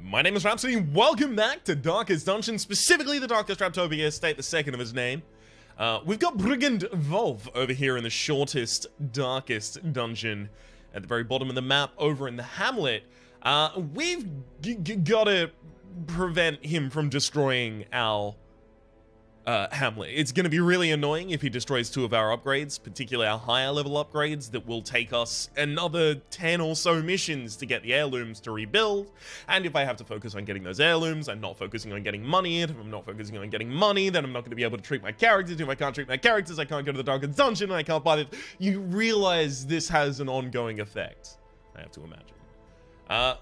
My name is Rhapsody, welcome back to Darkest Dungeon, specifically the Darkest Raptopia Estate, the second of his name. We've got Brigand Vulf over here in the shortest, darkest dungeon at the very bottom of the map over in the hamlet. We've gotta prevent him from destroying our hamlet. It's gonna be really annoying if he destroys two of our upgrades, particularly our higher level upgrades that will take us another 10 or so missions to get the heirlooms to rebuild. And if I have to focus on getting those heirlooms, I'm not focusing on getting money. If I'm not focusing on getting money, then I'm not gonna be able to treat my characters. If I can't treat my characters, I can't go to the Darkest Dungeon, and I can't buy it. You realize this has an ongoing effect, I have to imagine.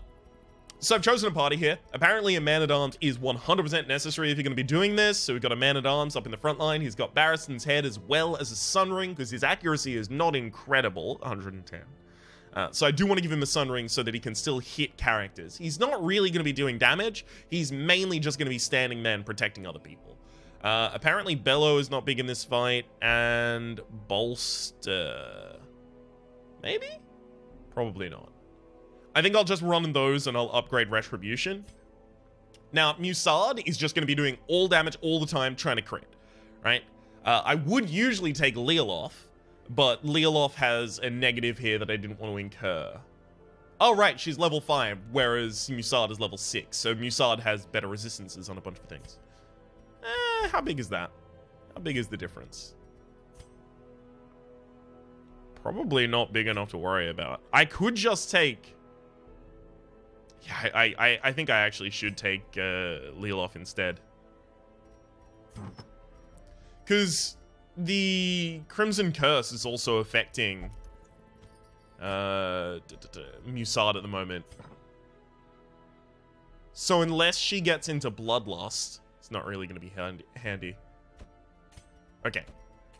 So I've chosen a party here. Apparently a man-at-arms is 100% necessary if you're going to be doing this. So we've got a man-at-arms up in the front line. He's got Barristan's head as well as a sun ring because his accuracy is not incredible, 110. So I do want to give him a sun ring so that he can still hit characters. He's not really going to be doing damage. He's mainly just going to be standing there and protecting other people. Apparently Bellow is not big in this fight, and Bolster... maybe? Probably not. I think I'll just run those and I'll upgrade Retribution. Now, Musard is just going to be doing all damage all the time, trying to crit, right? I would usually take Leolof, but Leolof has a negative here that I didn't want to incur. Oh, right, she's level 5, whereas Musard is level 6, so Musard has better resistances on a bunch of things. How big is that? How big is the difference? Probably not big enough to worry about. I could just take... yeah, I think I actually should take Leolof instead. Because the Crimson Curse is also affecting Musard at the moment. So unless she gets into Bloodlust, it's not really going to be handy. Okay.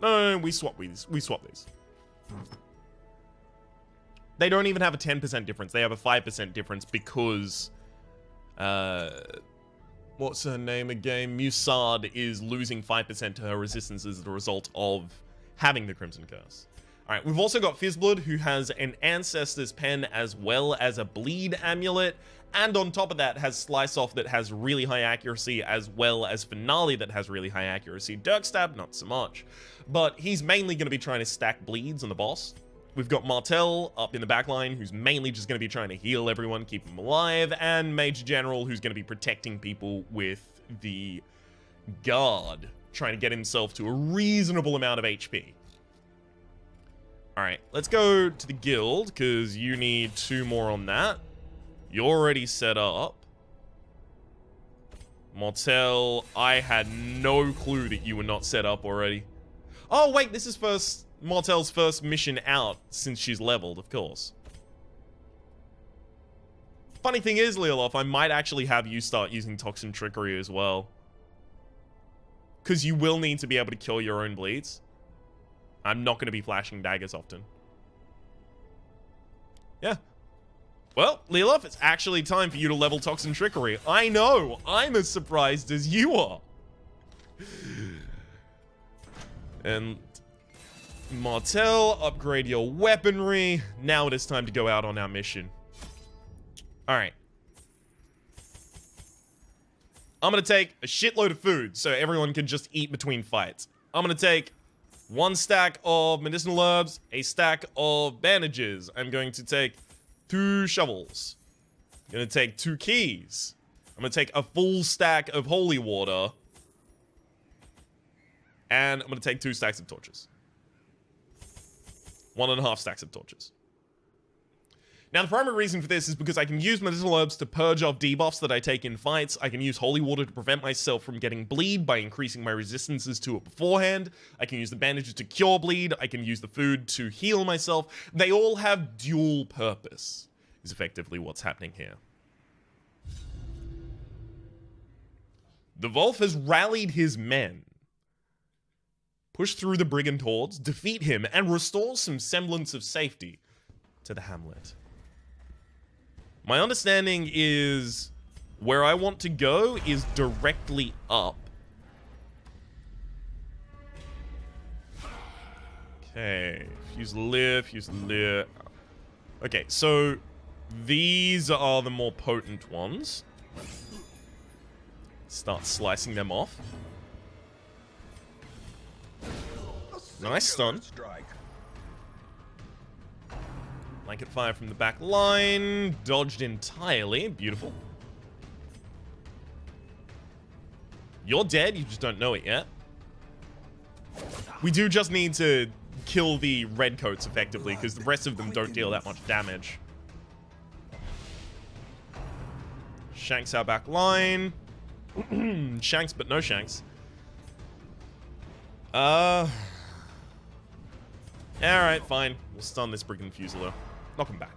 No, we swap these. We swap these. They don't even have a 10% difference. They have a 5% difference because... what's her name again? Musard is losing 5% to her resistance as a result of having the Crimson Curse. Alright, we've also got Fizzblood, who has an Ancestor's Pen as well as a Bleed Amulet. And on top of that has Slice Off that has really high accuracy, as well as Finale that has really high accuracy. Dirkstab, not so much. But he's mainly going to be trying to stack bleeds on the boss. We've got Martel up in the back line, who's mainly just going to be trying to heal everyone, keep them alive, and Mage General, who's going to be protecting people with the Guard, trying to get himself to a reasonable amount of HP. Alright, let's go to the guild, because you need 2 more on that. You're already set up. Martel, I had no clue that you were not set up already. Oh, wait, this is Martel's first mission out since she's leveled, of course. Funny thing is, Leolof, I might actually have you start using Toxin Trickery as well. Because you will need to be able to kill your own bleeds. I'm not going to be flashing daggers often. Yeah. Well, Leolof, it's actually time for you to level Toxin Trickery. I know, I'm as surprised as you are. And... Martel, upgrade your weaponry. Now it is time to go out on our mission. Alright. I'm gonna take a shitload of food so everyone can just eat between fights. I'm gonna take 1 stack of medicinal herbs, a stack of bandages. I'm going to take 2 shovels. I'm gonna take 2 keys. I'm gonna take a full stack of holy water. And I'm gonna take 2 stacks of torches. 1.5 stacks of torches. Now, the primary reason for this is because I can use medicinal herbs to purge off debuffs that I take in fights. I can use holy water to prevent myself from getting bleed by increasing my resistances to it beforehand. I can use the bandages to cure bleed. I can use the food to heal myself. They all have dual purpose, is effectively what's happening here. The Vvulf has rallied his men. Push through the Brigand hordes, defeat him, and restore some semblance of safety to the hamlet. My understanding is where I want to go is directly up. Okay, fuse lit. Okay, so these are the more potent ones. Start slicing them off. Nice stun. Blanket fire from the back line. Dodged entirely. Beautiful. You're dead, you just don't know it yet. We do just need to kill the redcoats effectively, because the rest of them don't deal that much damage. Shanks our back line. Shanks, but no Shanks. Alright, fine. We'll stun this Brigand Fusilier. Knock him back.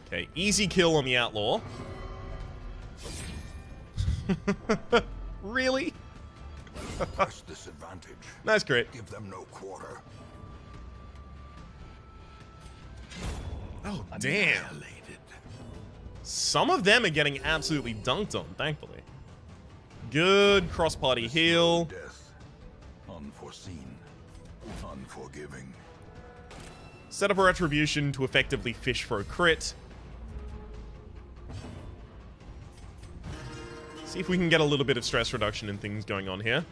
Okay, easy kill on the Outlaw. Really? Press disadvantage. Nice crit. Give them no quarter. Oh, damn. Some of them are getting absolutely dunked on, thankfully. Good cross-party heal. Death. Unforeseen. Unforgiving. Set up a retribution to effectively fish for a crit. See if we can get a little bit of stress reduction and things going on here.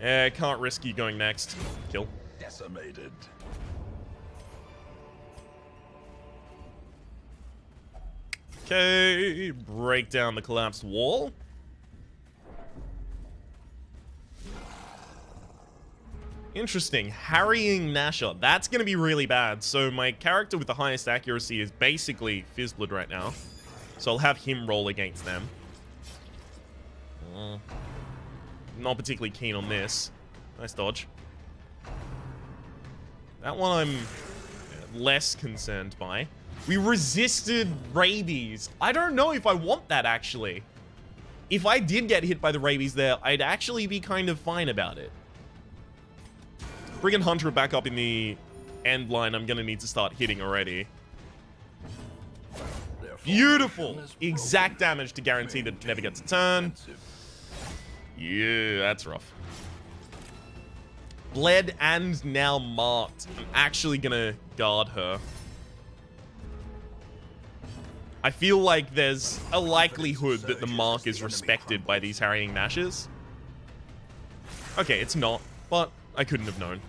Can't risk you going next. Kill. Decimated. Okay, break down the collapsed wall. Interesting. Harrying Nasher. That's going to be really bad. So my character with the highest accuracy is basically Fizzblood right now. So I'll have him roll against them. Not particularly keen on this. Nice dodge. That one I'm less concerned by. We resisted rabies. I don't know if I want that, actually. If I did get hit by the rabies there, I'd actually be kind of fine about it. Brigand Hunter back up in the end line. I'm going to need to start hitting already. Beautiful! Exact damage to guarantee that it never gets a turn. Yeah, that's rough. Bled and now marked. I'm actually gonna guard her. I feel like there's a likelihood that the mark is respected by these harrying Nashers. Okay, it's not, but I couldn't have known.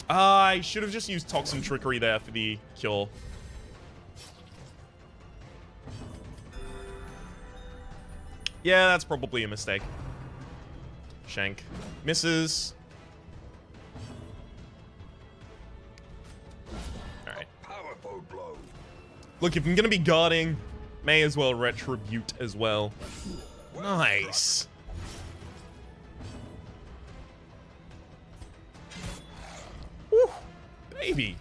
I should have just used Toxin Trickery there for the cure. Yeah, that's probably a mistake. Shank misses. Alright. Powerful blow. Look, if I'm gonna be guarding, may as well retribute as well. Nice. Woo, baby.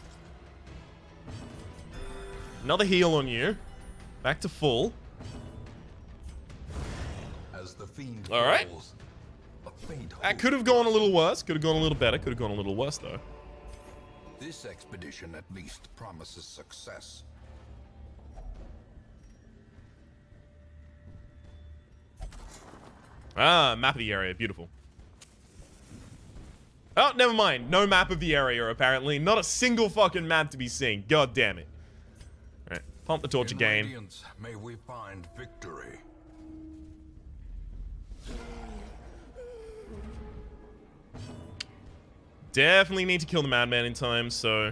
Another heal on you. Back to full. As the fiend All right. falls, a faint That hope. could have gone a little worse. Could have gone a little better. Could have gone a little worse, though. This expedition at least promises success. Ah, map of the area. Beautiful. Oh, never mind. No map of the area, apparently. Not a single fucking map to be seen. God damn it. Alright, pump the torch In again. Radiance, may we find victory. Definitely need to kill the madman in time, so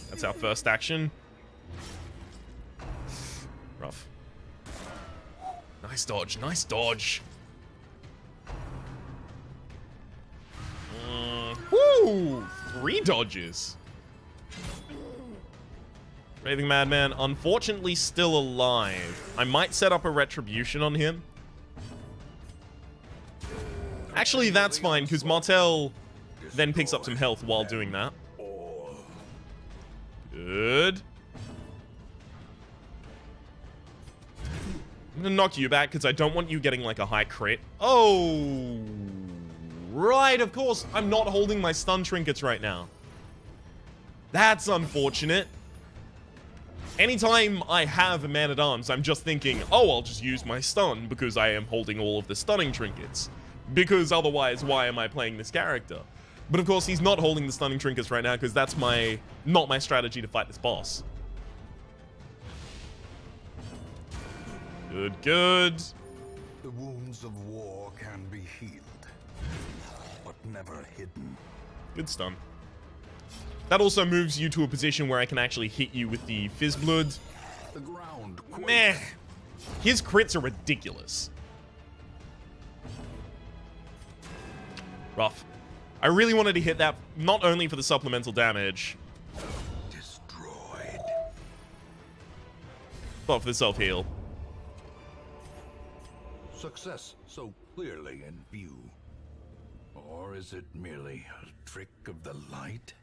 that's our first action. Rough. Nice dodge, nice dodge. Woo! 3 dodges. Raving Madman, unfortunately still alive. I might set up a retribution on him. Actually, that's fine, because Martel then picks up some health while doing that. Good. I'm gonna knock you back, because I don't want you getting, like, a high crit. Oh! Right, of course, I'm not holding my stun trinkets right now. That's unfortunate. Anytime I have a man-at-arms, I'm just thinking, oh, I'll just use my stun because I am holding all of the stunning trinkets. Because otherwise, why am I playing this character? But of course, he's not holding the stunning trinkets right now because that's not my strategy to fight this boss. Good, good. The wounds of war can be healed, but never hidden. Good stun. That also moves you to a position where I can actually hit you with the Fizzblood. The ground quakes. Meh. His crits are ridiculous. Rough. I really wanted to hit that, not only for the supplemental damage, Destroyed. but for the self-heal. Success so clearly in view. Or is it merely a trick of the light?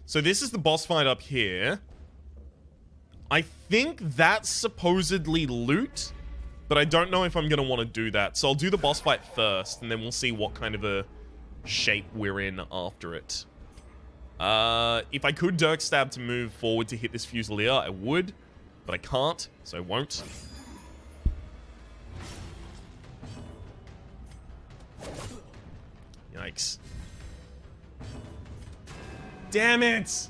So this is the boss fight up here. I think that's supposedly loot, but I don't know if I'm going to want to do that. So I'll do the boss fight first, and then we'll see what kind of a shape we're in after it. If I could Dirk Stab to move forward to hit this Fusilier, I would, but I can't, so I won't. Yikes. Damn it!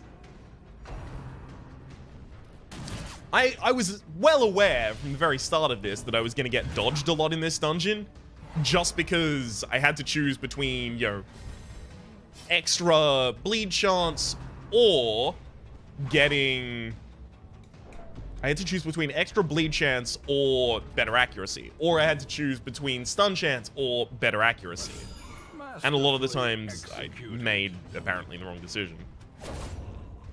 I was well aware from the very start of this that I was going to get dodged a lot in this dungeon, just because I had to choose between, you know, extra bleed chance or getting... I had to choose between extra bleed chance or better accuracy, or I had to choose between stun chance or better accuracy. And a lot of the times I made apparently the wrong decision.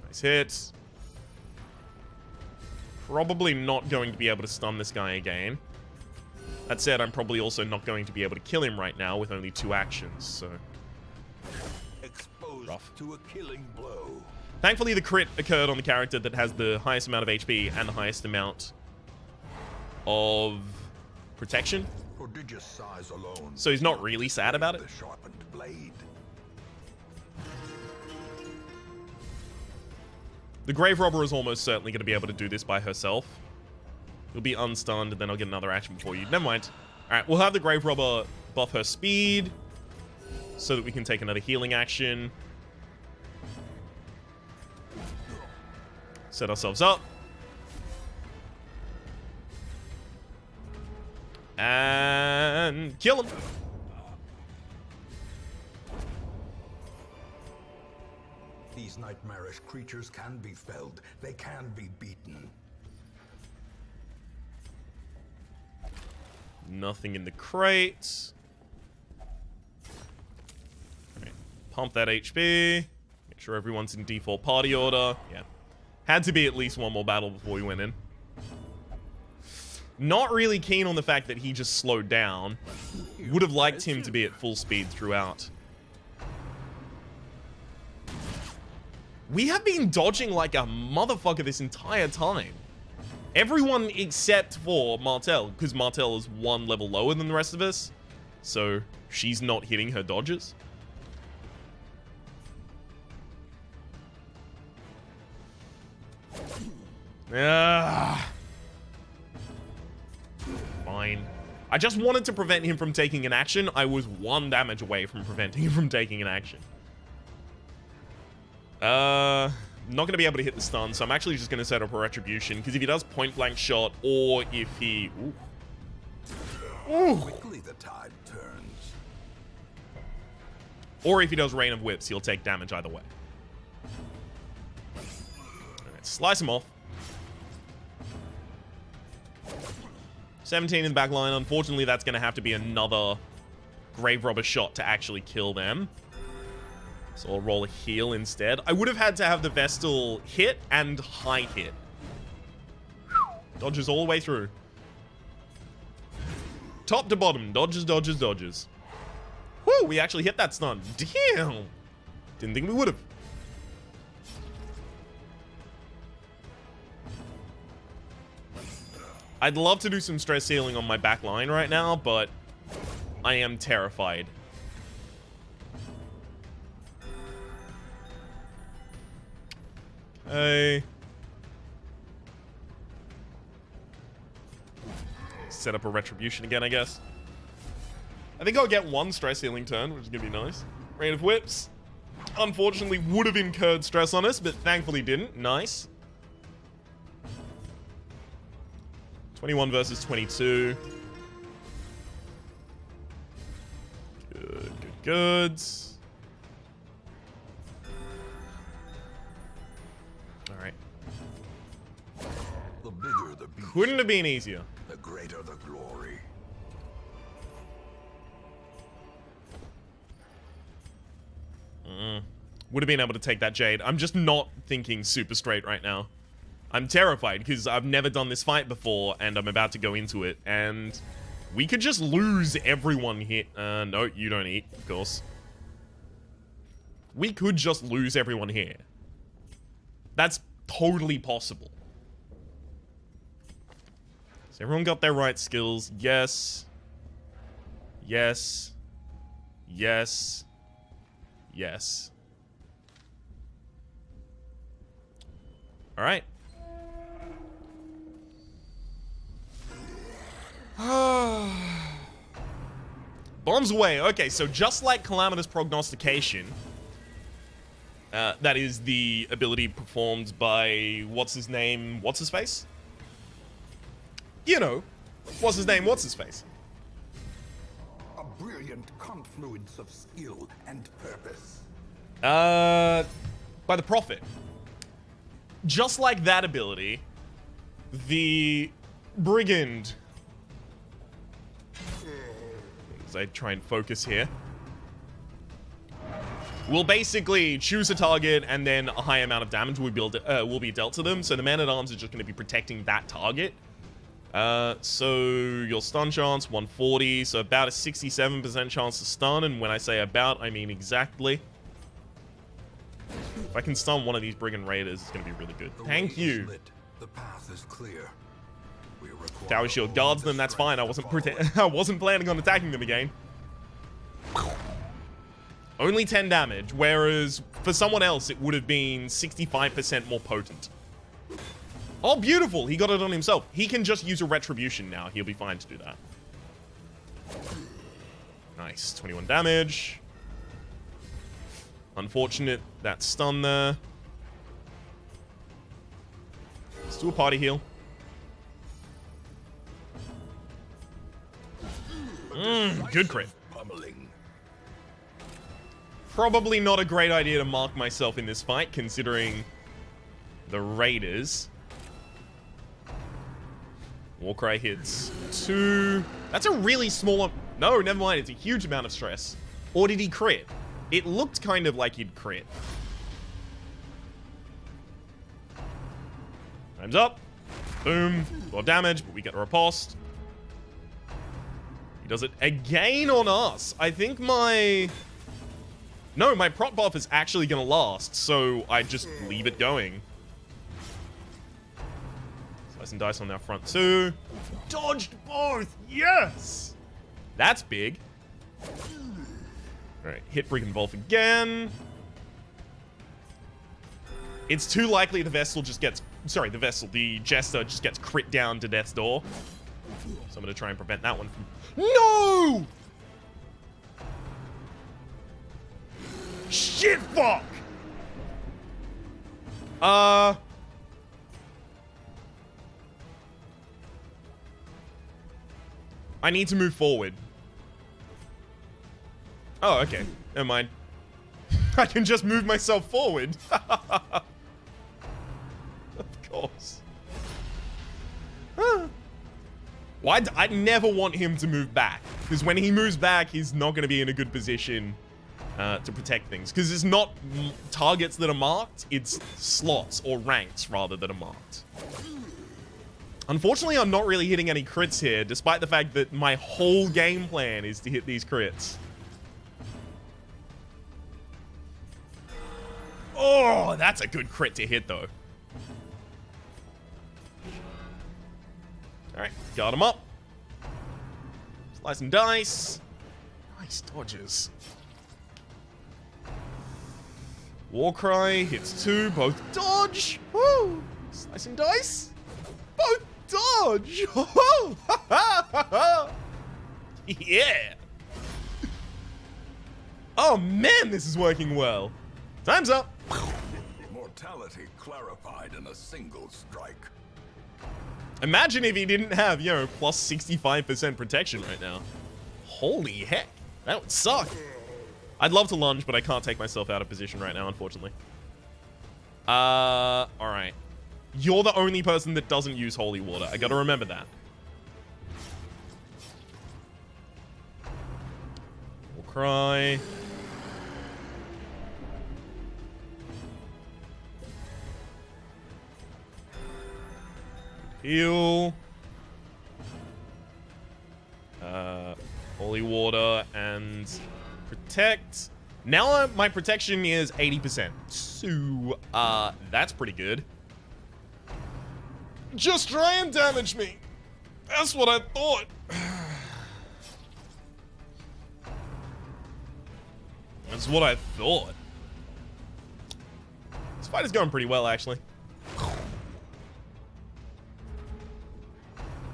Nice hit. Probably not going to be able to stun this guy again. That said, I'm probably also not going to be able to kill him right now with only 2 actions, so... Exposed Rough. to a killing blow. Thankfully, the crit occurred on the character that has the highest amount of HP and the highest amount of protection. Prodigious size alone. So he's not really sad about it. The sharpened blade. The Grave Robber is almost certainly going to be able to do this by herself. You'll be unstunned, and then I'll get another action before you. Never mind. Alright, we'll have the Grave Robber buff her speed so that we can take another healing action. Set ourselves up. And kill him. These nightmarish creatures can be felled. They can be beaten. Nothing in the crate. Alright, pump that HP. Make sure everyone's in default party order. Yeah. Had to be at least one more battle before we went in. Not really keen on the fact that he just slowed down. Would have liked him to be at full speed throughout. We have been dodging like a motherfucker this entire time. Everyone except for Martel, because Martel is 1 level lower than the rest of us. So she's not hitting her dodges. Fine. I just wanted to prevent him from taking an action. I was 1 damage away from preventing him from taking an action. Not going to be able to hit the stun, so I'm actually just going to set up a Retribution, because if he does point blank shot, or if he... Ooh. Quickly the tide turns. Or if he does Rain of Whips, he'll take damage either way. Alright, slice him off. 17 in the back line. Unfortunately, that's going to have to be another Grave Robber shot to actually kill them. So I'll roll a heal instead. I would have had to have the Vestal hit and high hit. Dodges all the way through. Top to bottom. Dodges, dodges, dodges. Woo, we actually hit that stun. Damn. Didn't think we would have. I'd love to do some stress healing on my back line right now, but I am terrified. Okay. Set up a Retribution again, I guess. I think I'll get one stress healing turn, which is going to be nice. Rain of Whips. Unfortunately, would have incurred stress on us, but thankfully didn't. Nice. 21 versus 22. Good, good, good. Alright. The bigger the beast, Couldn't have been easier. the greater the glory. Would have been able to take that Jade. I'm just not thinking super straight right now. I'm terrified because I've never done this fight before and I'm about to go into it and we could just lose everyone here. No, you don't eat, of course. We could just lose everyone here. That's totally possible. Has everyone got their right skills? Yes. Yes. Yes. Yes. All right. Bombs away. Okay, so just like Calamitous Prognostication, that is the ability performed by what's his name, what's his face? You know, what's his name, what's his face? A brilliant confluence of skill and purpose. By the Prophet. Just like that ability, the Brigand. As I try and focus here, will basically choose a target and then a high amount of damage will be dealt to them. So the Man-at-Arms is just going to be protecting that target. So your stun chance, 140. So about a 67% chance to stun. And when I say about, I mean exactly. If I can stun one of these Brigand Raiders, it's going to be really good. Thank you. The path is clear. Tower Shield guards them, that's fine. I wasn't planning on attacking them again. Only 10 damage, whereas for someone else it would have been 65% more potent. Oh, beautiful! He got it on himself. He can just use a Retribution now. He'll be fine to do that. Nice. 21 damage. Unfortunate that stun there. Let's do a party heal. Good crit. Probably not a great idea to mark myself in this fight, considering the Raiders. Warcry hits 2. That's a really small... No, never mind. It's a huge amount of stress. Or did he crit? It looked kind of like he'd crit. Time's up. Boom. More damage, but we get a riposte. He does it again on us. I think my... No, my prot buff is actually going to last, so I just leave it going. Slice and dice on our front two. Dodged both! Yes! That's big. Alright, hit Brigand Vulf again. It's too likely the Vessel just gets... Sorry, the Jester just gets crit down to death's door. So I'm going to try and prevent that one from... No! Shit, fuck! I need to move forward. Oh, okay. Never mind. I can just move myself forward. Of course. Why? I never want him to move back. Because when he moves back, he's not going to be in a good position to protect things. Because it's not targets that are marked, it's slots or ranks, rather, that are marked. Unfortunately, I'm not really hitting any crits here, despite the fact that my whole game plan is to hit these crits. Oh, that's a good crit to hit, though. Alright, guard him up. Slice and dice. Nice dodges. Warcry hits 2, both dodge. Woo! Slice and dice. Both dodge. Yeah. Oh man, this is working well. Time's up. Mortality clarified in a single strike. Imagine if he didn't have, you know, plus 65% protection right now. Holy heck. That would suck. I'd love to lunge, but I can't take myself out of position right now, unfortunately. Alright. You're the only person that doesn't use holy water. I gotta remember that. We'll cry. Heal. Holy water and protect. Now my protection is 80%. So, that's pretty good. Just try and damage me. That's what I thought. That's what I thought. This fight is going pretty well, actually.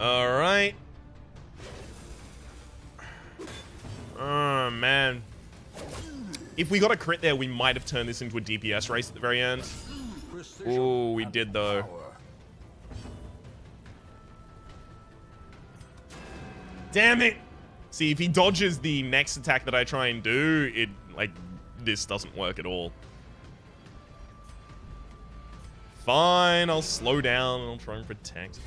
Alright. Oh, man. If we got a crit there, we might have turned this into a DPS race at the very end. Oh, we did, though. Damn it! See, if he dodges the next attack that I try and do, it, like, this doesn't work at all. Fine, I'll slow down and I'll try and protect.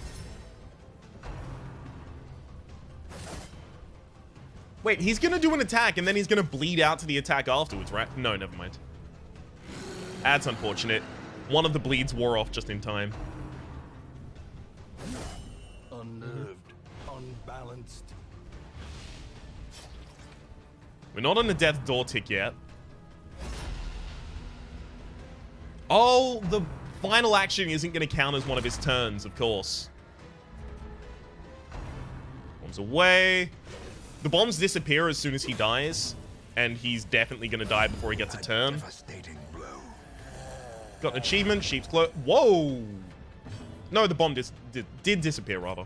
Wait, he's gonna do an attack and then he's gonna bleed out to the attack afterwards, right? No, never mind. That's unfortunate. One of the bleeds wore off just in time. Unnerved, unbalanced. We're not on the death door tick yet. Oh, the final action isn't gonna count as one of his turns, of course. Bombs away. The bombs disappear as soon as he dies, and he's definitely gonna die before he gets a turn. Devastating blow. Got an achievement, sheep's clothes. Whoa! No, the bomb did disappear, rather.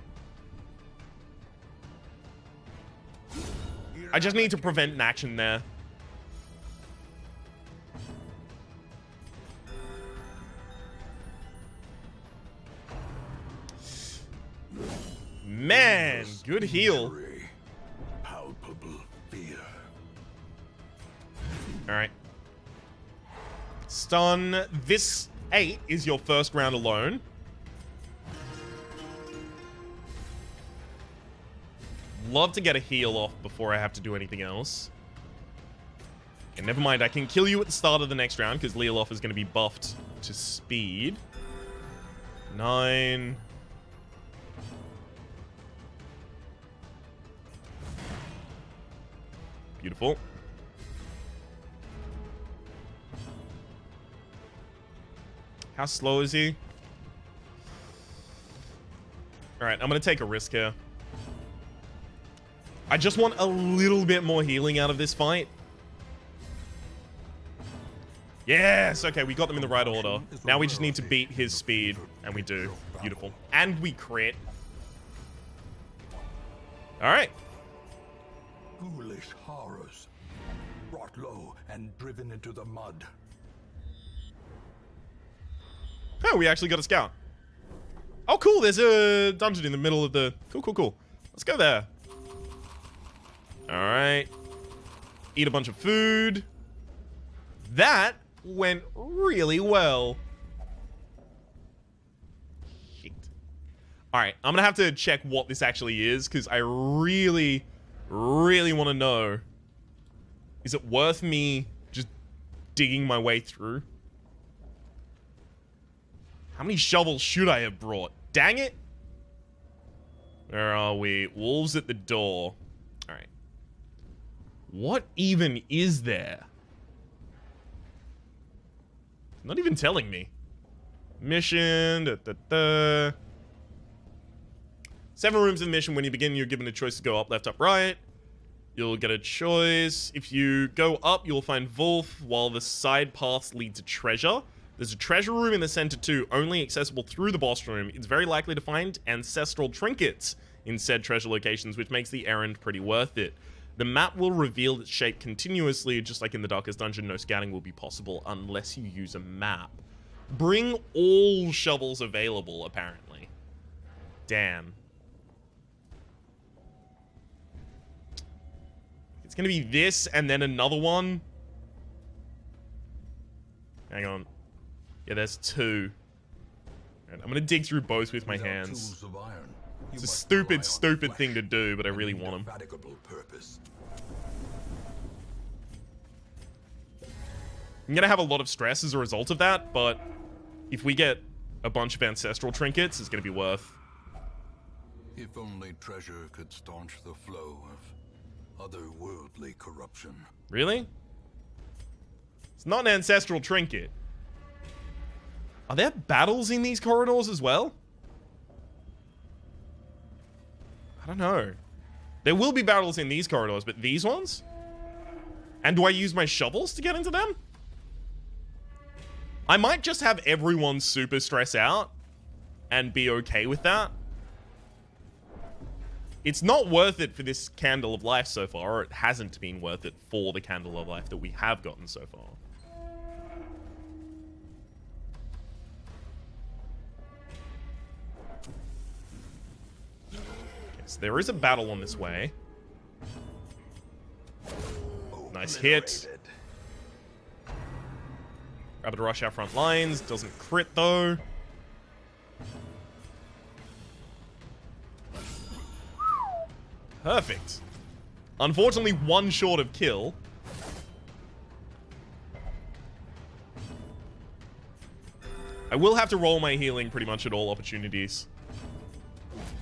I just need to prevent an action there. Man, good heal. Palpable fear. Alright. Stun. This 8 is your first round alone. Love to get a heal off before I have to do anything else. And never mind, I can kill you at the start of the next round because Leoloff is going to be buffed to speed. 9. Beautiful. How slow is he? Alright, I'm going to take a risk here. I just want a little bit more healing out of this fight. Yes! Okay, we got them in the right order. Now we just need to beat his speed. And we do. Beautiful. And we crit. Alright. Ghoulish horrors. Brought low and driven into the mud. Oh, we actually got a scout. Oh, cool. There's a dungeon in the middle of the... Cool. Let's go there. Alright. Eat a bunch of food. That went really well. Shit. Alright, I'm gonna have to check what this actually is, because I really want to know. Is it worth me just digging my way through? How many shovels should I have brought? Dang it! Where are we? Wolves at the door. Alright. What even is there? Not even telling me. Mission. 7 rooms in the mission. When you begin, you're given a choice to go up, left, up, right. You'll get a choice. If you go up, you'll find Vulf, while the side paths lead to treasure. There's a treasure room in the center too, only accessible through the boss room. It's very likely to find ancestral trinkets in said treasure locations, which makes the errand pretty worth it. The map will reveal its shape continuously, just like in the Darkest Dungeon. No scouting will be possible unless you use a map. Bring all shovels available, apparently. Damn. It's gonna be this and then another one. Hang on. Yeah, there's two. Right, I'm gonna dig through both with my hands. It's a stupid thing to do, but I really want them. I'm gonna have a lot of stress as a result of that, but if we get a bunch of ancestral trinkets, it's gonna be worth. If only treasure could staunch the flow of otherworldly corruption. Really? It's not an ancestral trinket. Are there battles in these corridors as well? I don't know. There will be battles in these corridors, but these ones? And do I use my shovels to get into them? I might just have everyone super stress out and be okay with that. It's not worth it for this Candle of Life so far, or it hasn't been worth it for the Candle of Life that we have gotten so far. Okay, so there is a battle on this way. Nice hit. Rapid rush our front lines. Doesn't crit, though. Perfect. Unfortunately, one short of kill. I will have to roll my healing pretty much at all opportunities.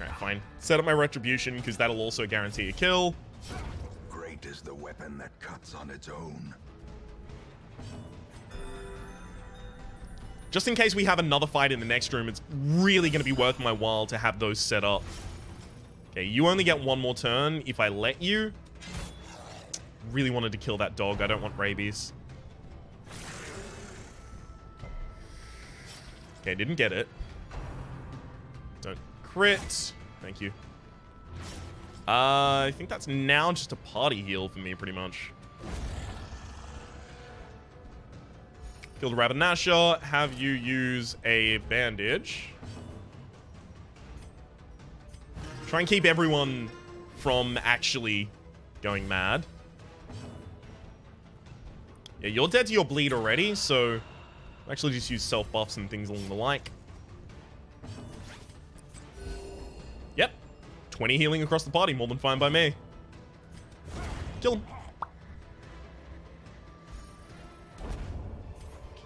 Alright, fine. Set up my retribution, because that'll also guarantee a kill. Great is the weapon that cuts on its own. Just in case we have another fight in the next room, it's really going to be worth my while to have those set up. Okay, you only get one more turn if I let you. Really wanted to kill that dog. I don't want rabies. Okay, didn't get it. Don't crit. Thank you. I think that's now just a party heal for me, pretty much. Kill the Rabid Nasher. Have you use a bandage. Try and keep everyone from actually going mad. Yeah, you're dead to your bleed already, so actually just use self-buffs and things along the like. Yep. 20 healing across the party, more than fine by me. Kill him.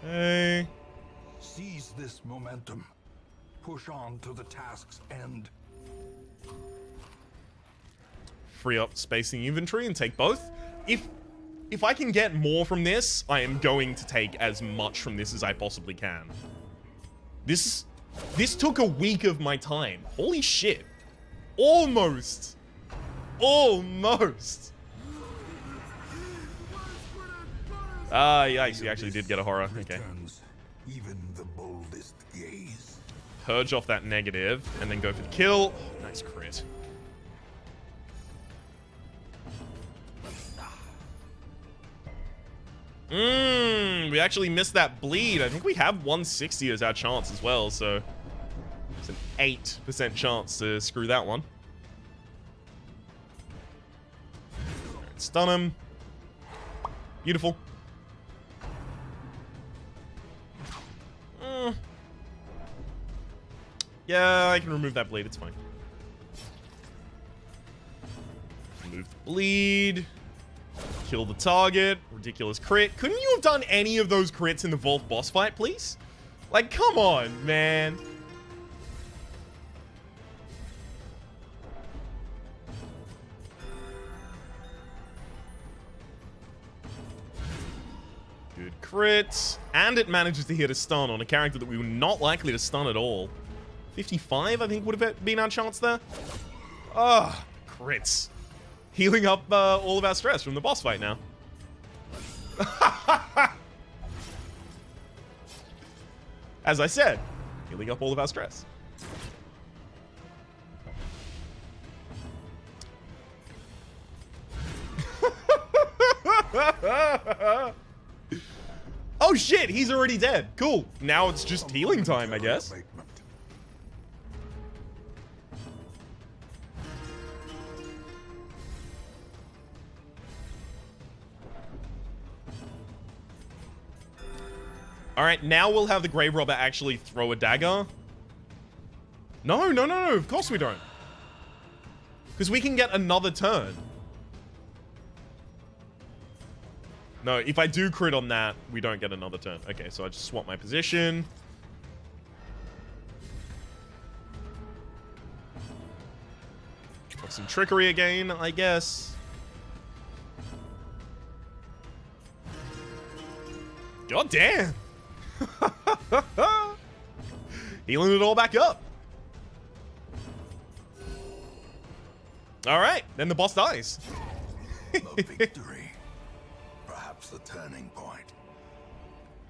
Okay. Seize this momentum. Push on to the task's end. Free up space in the inventory and take both. If I can get more from this, I am going to take as much from this as I possibly can. This took a week of my time. Holy shit. Almost. Almost. Ah, yikes, you actually did get a horror. Okay. Even the boldest gaze. Purge off that negative and then go for the kill. Oh, nice crit. We actually missed that bleed. I think we have 160 as our chance as well, so it's an 8% chance to screw that one. Right, stun him. Beautiful. Yeah, I can remove that bleed. It's fine. Remove the bleed. Kill the target. Ridiculous crit. Couldn't you have done any of those crits in the Vvulf boss fight, please? Like, come on, man. Good crit. And it manages to hit a stun on a character that we were not likely to stun at all. 55, I think, would have been our chance there. Ah, crits. Healing up all of our stress from the boss fight now. As I said, healing up all of our stress. Oh shit, he's already dead. Cool. Now it's just healing time, I guess. Alright, now we'll have the grave robber actually throw a dagger. No, no, no, no, of course we don't. Because we can get another turn. No, if I do crit on that, we don't get another turn. Okay, so I just swap my position. Some trickery again, I guess. God damn! Healing it all back up. Alright, then the boss dies. A victory. Perhaps the turning point.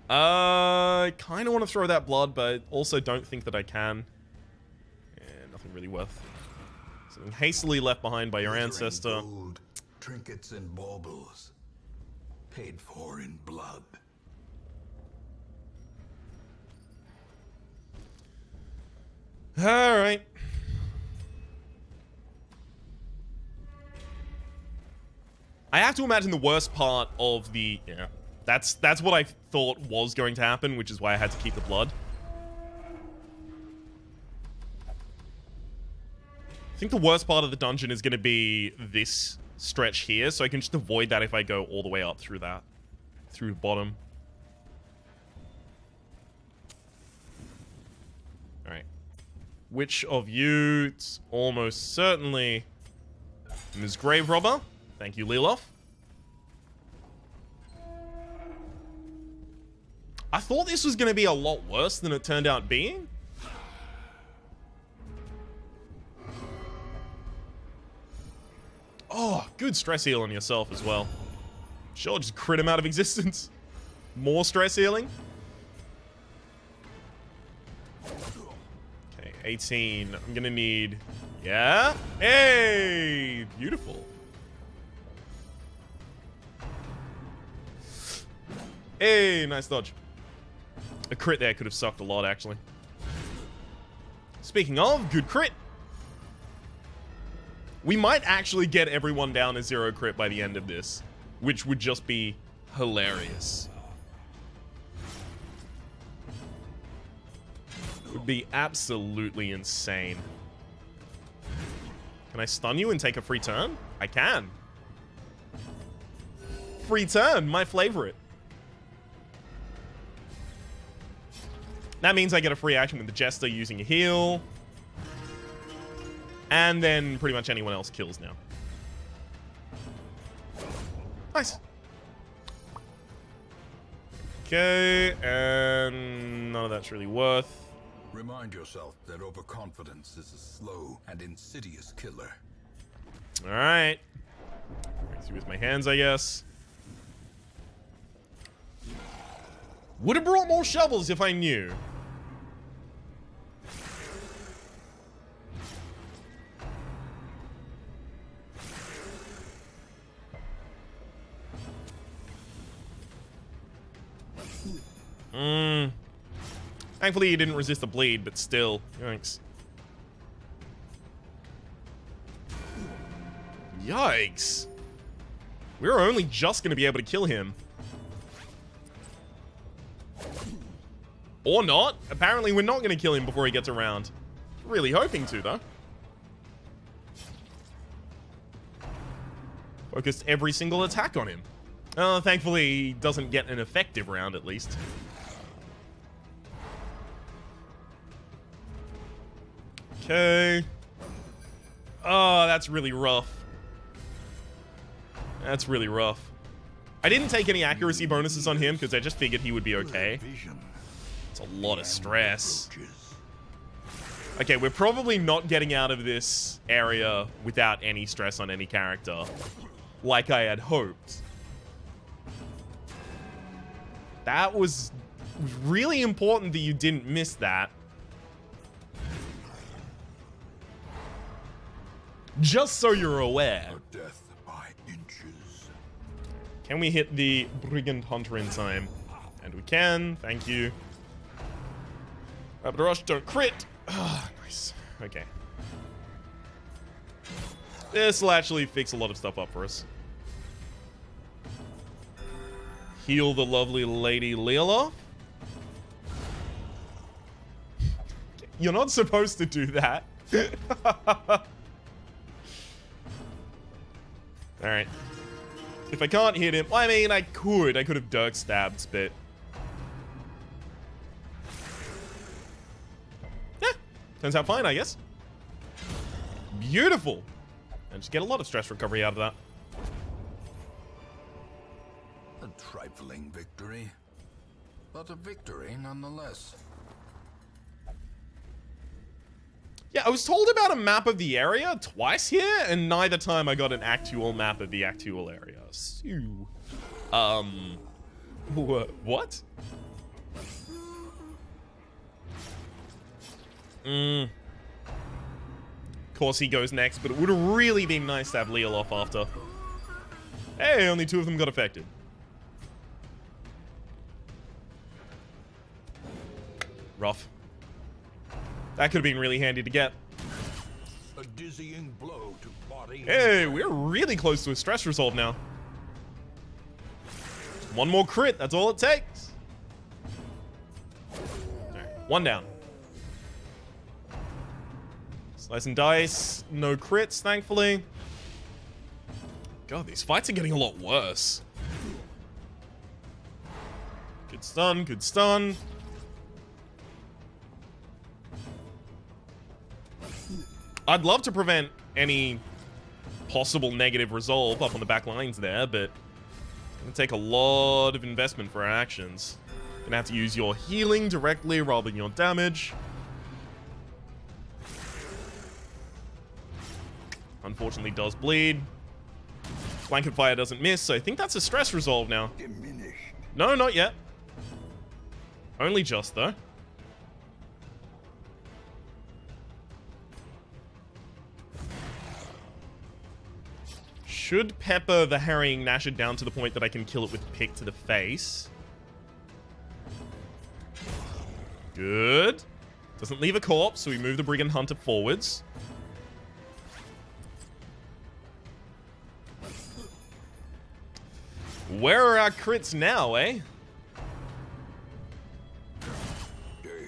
Kind of want to throw that blood, but also don't think that I can. Yeah, nothing really worth. Something hastily left behind by your ancestor. Gold, trinkets and baubles. Paid for in blood. Alright. I have to imagine the worst part of the... Yeah, that's what I thought was going to happen, which is why I had to keep the blood. I think the worst part of the dungeon is going to be this stretch here, so I can just avoid that if I go all the way up through that. Through the bottom. Alright. Which of you? It's almost certainly Ms. Grave Robber. Thank you, Vvulf. I thought this was going to be a lot worse than it turned out being. Oh, good stress heal on yourself as well. Sure, just crit him out of existence. More stress healing. Okay, 18. I'm going to need... Yeah? Hey! Beautiful. Hey, nice dodge. A crit there could have sucked a lot, actually. Speaking of, good crit. We might actually get everyone down to 0 crit by the end of this, which would just be hilarious. It would be absolutely insane. Can I stun you and take a free turn? I can. Free turn, my favorite. That means I get a free action with the Jester using a heal. And then pretty much anyone else kills now. Nice. Okay, and none of that's really worth. Remind yourself that overconfidence is a slow and insidious killer. Alright. With my hands, I guess. Would have brought more shovels if I knew. Thankfully he didn't resist the bleed, but still. Yikes. Yikes. We're only just going to be able to kill him. Or not. Apparently we're not going to kill him before he gets around. Really hoping to, though. Focused every single attack on him. Thankfully he doesn't get an effective round, at least. Okay. Oh, that's really rough. That's really rough. I didn't take any accuracy bonuses on him because I just figured he would be okay. It's a lot of stress. Okay, we're probably not getting out of this area without any stress on any character, like I had hoped. That was really important that you didn't miss that. Just so you're aware. Death by inches. Can we hit the Brigand Hunter in time? And we can. Thank you. Rapid Rush, don't crit. Ah, nice. Okay. This will actually fix a lot of stuff up for us. Heal the lovely Lady Leola. You're not supposed to do that. Alright. If I can't hit him, well, I mean, I could have Dirk stabbed, but... yeah, turns out fine, I guess. Beautiful. And just get a lot of stress recovery out of that. A trifling victory, but a victory nonetheless. Yeah, I was told about a map of the area twice here, and neither time I got an actual map of the actual area. So, what? Of course he goes next, but it would have really been nice to have Vvulf after. Hey, only 2 of them got affected. Rough. That could have been really handy to get. A dizzying blow to body. Hey, we're really close to a stress resolve now. One more crit, that's all it takes. Alright, 1 down. Slice and dice, no crits, thankfully. God, these fights are getting a lot worse. Good stun, good stun. I'd love to prevent any possible negative resolve up on the back lines there, but it's going to take a lot of investment for our actions. Going to have to use your healing directly rather than your damage. Unfortunately does bleed. Blanket fire doesn't miss, so I think that's a stress resolve now. Diminished. No, not yet. Only just, though. Should pepper the Harrying Gnasher down to the point that I can kill it with pick to the face. Good. Doesn't leave a corpse, so we move the Brigand Hunter forwards. Where are our crits now, eh?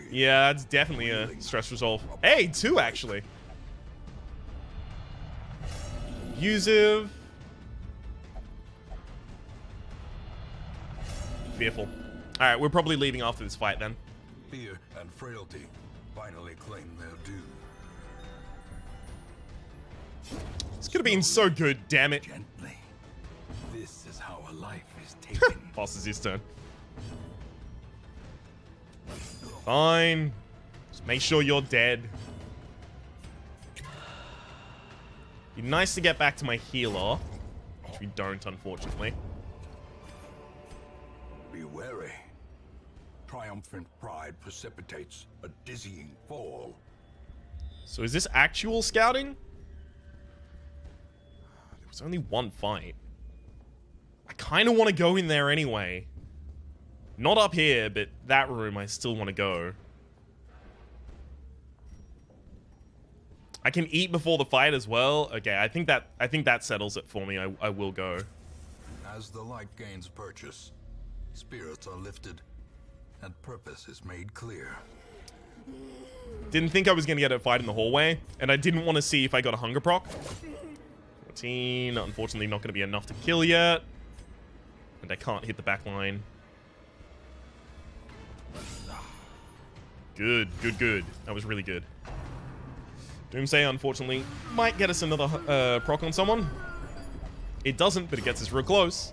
Yeah, it's definitely a stress resolve. Hey, 2 actually. Abusive. Fearful. Alright, we're probably leaving after this fight then. Fear and frailty finally claim their due. This could have been so good, damn it. Gently. This is how a life is taken. Boss is his turn. Fine. Just make sure you're dead. Be nice to get back to my healer, which we don't, unfortunately. Be wary. Triumphant pride precipitates a dizzying fall. So is this actual scouting? There was only 1 fight. I kind of want to go in there anyway. Not up here, but that room I still want to go. I can eat before the fight as well. Okay, I think that settles it for me. I will go. As the light gains purchase, spirits are lifted, and purpose is made clear. Didn't think I was going to get a fight in the hallway, and I didn't want to see if I got a hunger proc. 14, unfortunately not going to be enough to kill yet. And I can't hit the back line. Good, good, good. That was really good. Doomsday, unfortunately, might get us another proc on someone. It doesn't, but it gets us real close.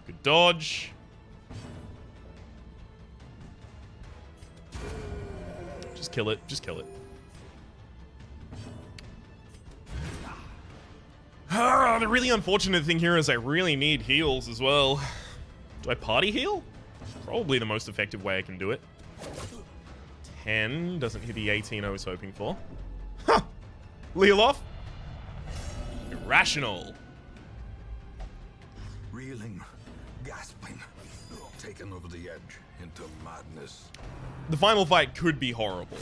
Good dodge. Just kill it. Just kill it. The really unfortunate thing here is I really need heals as well. Do I party heal? Probably the most effective way I can do it. 10 doesn't hit the 18 I was hoping for. Huh! Vvulf? Irrational. Reeling, gasping, taken over the edge into madness. The final fight could be horrible.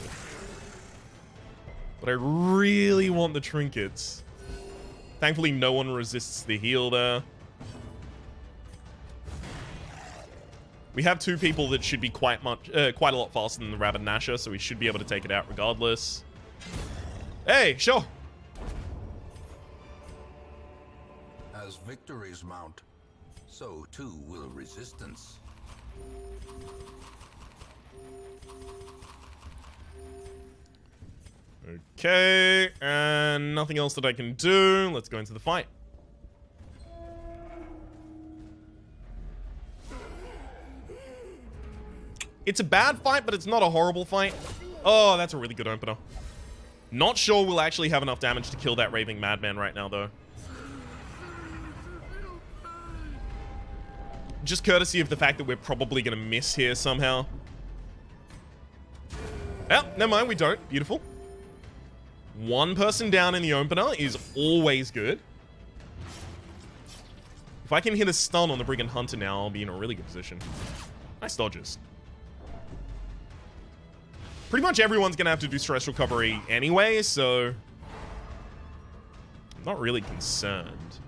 But I really want the trinkets. Thankfully, no one resists the heal there. We have two people that should be quite a lot faster than the Rabid Nasher, so we should be able to take it out regardless. Hey, sure. As victories mount, so too will resistance. Okay, and nothing else that I can do. Let's go into the fight. It's a bad fight, but it's not a horrible fight. Oh, that's a really good opener. Not sure we'll actually have enough damage to kill that Raving Madman right now, though. Just courtesy of the fact that we're probably going to miss here somehow. Oh, never mind, we don't. Beautiful. One person down in the opener is always good. If I can hit a stun on the Brigand Hunter now, I'll be in a really good position. Nice dodges. Pretty much everyone's going to have to do stress recovery anyway, so I'm not really concerned.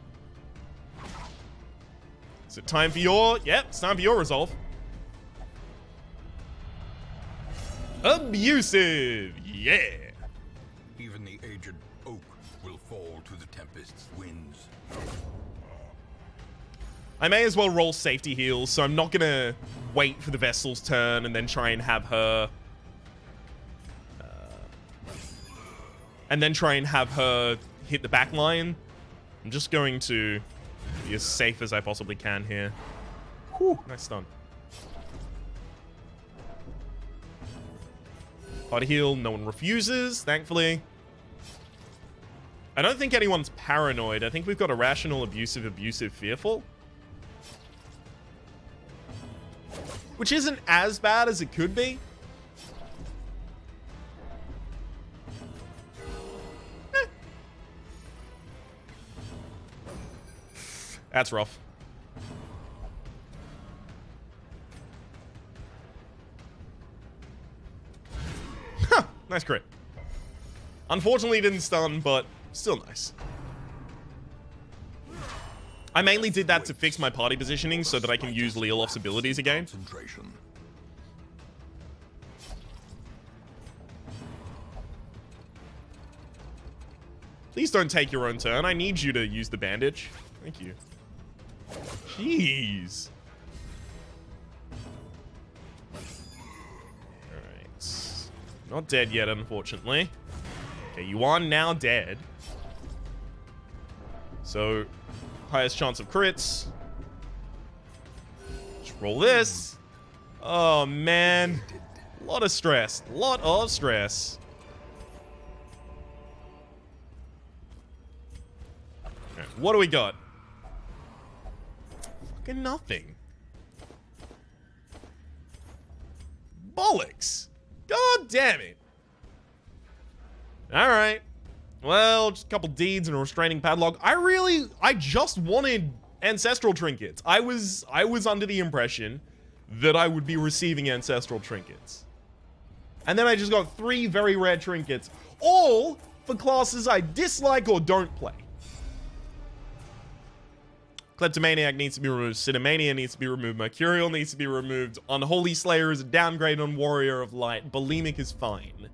Is it time for your... Yep, it's time for your resolve. Abusive! Yeah! Even the aged oak will fall to the tempest's winds. I may as well roll safety heals, so I'm not gonna wait for the vessel's turn and then try and have her... hit the back line. I'm just going to be as safe as I possibly can here. Whew, nice stun. Body heal, no one refuses, thankfully. I don't think anyone's paranoid. I think we've got irrational, abusive, fearful. Which isn't as bad as it could be. That's rough. Huh, nice crit. Unfortunately, it didn't stun, but still nice. I mainly did that to fix my party positioning so that I can use Vvulf's abilities again. Concentration. Please don't take your own turn. I need you to use the bandage. Thank you. Jeez. Alright. Not dead yet, unfortunately. Okay, you are now dead. So, highest chance of crits. Just roll this. Oh, man. A lot of stress. A lot of stress. Okay, what do we got? Fucking nothing. Bollocks. God damn it. Alright. Well, just a couple deeds and a restraining padlock. I just wanted ancestral trinkets. I was under the impression that I would be receiving ancestral trinkets. And then I just got 3 very rare trinkets, all for classes I dislike or don't play. Kleptomaniac needs to be removed. Cinemania needs to be removed. Mercurial needs to be removed. Unholy Slayer is a downgrade on Warrior of Light. Bulimic is fine.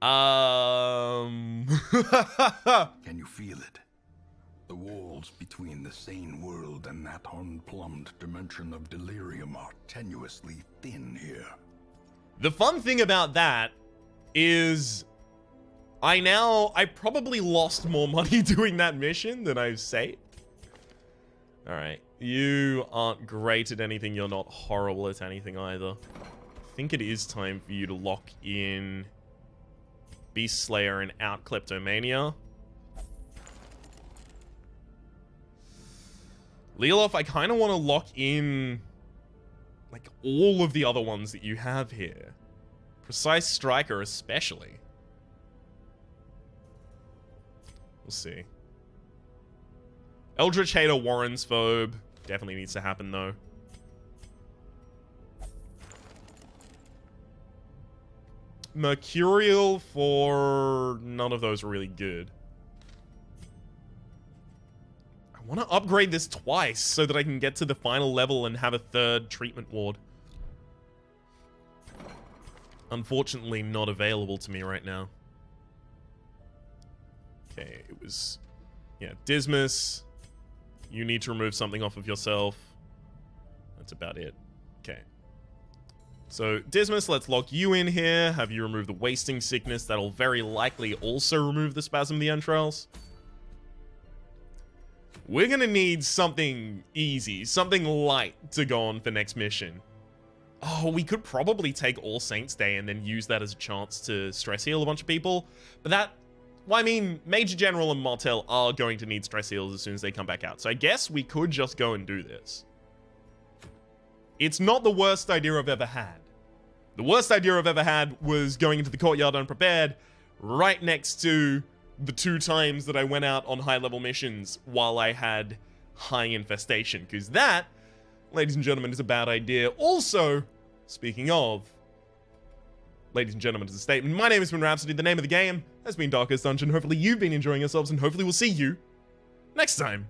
Can you feel it? The walls between the sane world and that unplumbed dimension of delirium are tenuously thin here. The fun thing about that is I probably lost more money doing that mission than I've saved. Alright, you aren't great at anything, you're not horrible at anything either. I think it is time for you to lock in Beast Slayer and out Kleptomania. Vvulf, I kind of want to lock in like all of the other ones that you have here. Precise Striker especially. We'll see. Eldritch Hater, Warren's Phobe. Definitely needs to happen, though. Mercurial for... None of those are really good. I want to upgrade this twice so that I can get to the final level and have a third treatment ward. Unfortunately, not available to me right now. Okay, it was... Yeah, Dismas. You need to remove something off of yourself. That's about it. Okay. So, Dismas, let's lock you in here. Have you remove the Wasting Sickness. That'll very likely also remove the Spasm of the Entrails. We're gonna need something easy, something light to go on for next mission. Oh, we could probably take All Saints Day and then use that as a chance to stress heal a bunch of people. But that... Well, I mean, Major General and Martel are going to need stress heals as soon as they come back out. So I guess we could just go and do this. It's not the worst idea I've ever had. The worst idea I've ever had was going into the courtyard unprepared right next to the 2 times that I went out on high-level missions while I had high infestation. Because that, ladies and gentlemen, is a bad idea. Also, speaking of, ladies and gentlemen, as a statement, my name has been Rhapsody. The name of the game has been Darkest Dungeon. Hopefully you've been enjoying yourselves, and hopefully we'll see you next time.